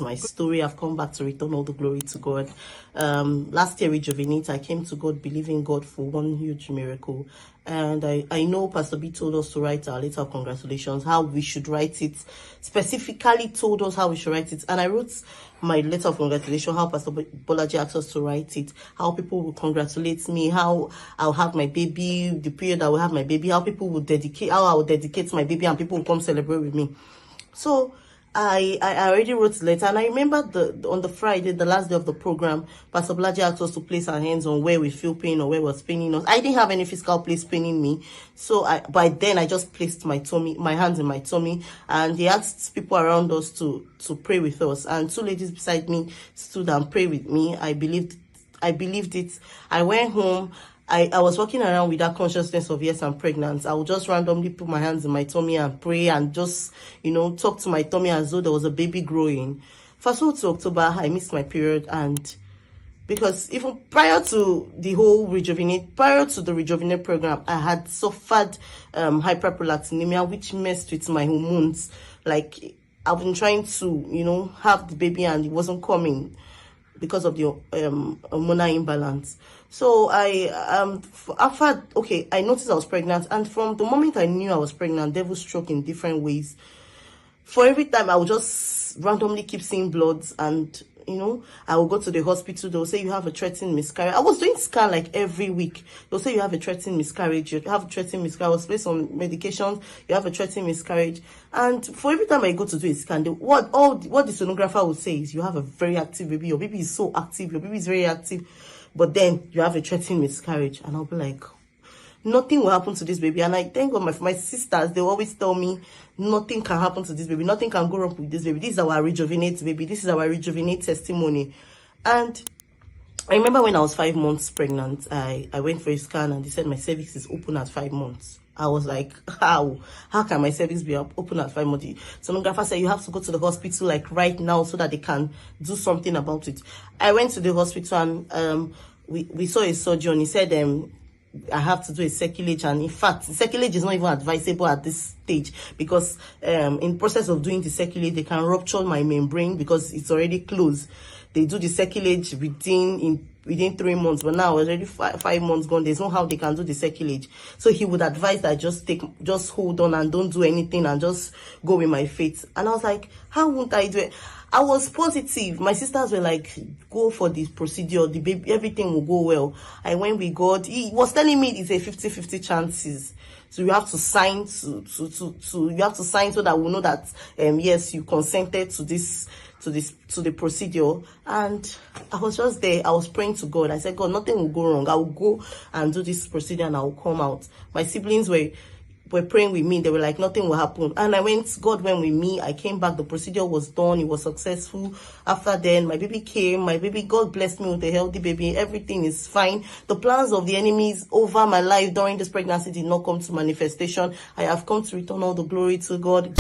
my story. I've come back to return all the glory to God. Last year, Rejuvenate, I came to God believing God for one huge miracle. And I know Pastor B told us to write our letter of congratulations, how we should write it, specifically told us how we should write it. And I wrote my letter of congratulations, how Pastor Balaji asked us to write it, how people will congratulate me, how I'll have my baby, the period I will have my baby, how people will dedicate, how I will dedicate my baby and people will come celebrate with me. So I already wrote the letter, and I remember on the Friday, the last day of the program, Pastor Balaji asked us to place our hands on where we feel pain or where was paining us. I didn't have any physical place paining me, so by then I just placed my hands in my tummy, and he asked people around us to pray with us. And two ladies beside me stood and prayed with me. I believed it. I went home. I was walking around with that consciousness of, yes, I'm pregnant. I would just randomly put my hands in my tummy and pray and just, talk to my tummy as though there was a baby growing. Fast forward to October, I missed my period, and because even prior to the Rejuvenate program, I had suffered hyperprolactinemia, which messed with my hormones. Like, I've been trying to, have the baby and it wasn't coming because of the hormonal imbalance. So I noticed I was pregnant, and from the moment I knew I was pregnant, devil struck in different ways. For every time I would just randomly keep seeing bloods, and I will go to the hospital. They'll say you have a threatened miscarriage. I was doing scan like every week. They'll say you have a threatened miscarriage. You have a threatened miscarriage. I was placed on medications. You have a threatened miscarriage. And for every time I go to do a scan, what the sonographer would say is, you have a very active baby. Your baby is so active. Your baby is very active. But then you have a threatened miscarriage. And I'll be like, nothing will happen to this baby. And I thank God, my sisters, they always tell me, nothing can happen to this baby. Nothing can go wrong with this baby. This is our Rejuvenate baby. This is our Rejuvenate testimony. And I remember when I was 5 months pregnant, I went for a scan and they said my cervix is open at 5 months. I was like, how can my cervix be open at 5 months? Sonographer said you have to go to the hospital like right now so that they can do something about it. I went to the hospital and we saw a surgeon. He said I have to do a circulage, and in fact, circulage is not even advisable at this stage because in process of doing the circulage, they can rupture my membrane because it's already closed. They do the circulage within 3 months, but now already 5 months gone. There's no how they can do the circulage. So he would advise that just hold on and don't do anything and just go with my faith. And I was like, how won't I do it? I was positive. My sisters were like, go for this procedure. The baby, everything will go well. I went with God. He was telling me it's a 50-50 chances. So you have to sign you have to sign so that we know that yes, you consented to the procedure. And I was just there. I was praying to God. I said, God, nothing will go wrong. I will go and do this procedure and I will come out. My siblings were praying with me. They were like, nothing will happen. And God went with me. I came back. The procedure was done. It was successful. After then, my baby came. God blessed me with a healthy baby. Everything is fine. The plans of the enemies over my life during this pregnancy did not come to manifestation. I have come to return all the glory to God.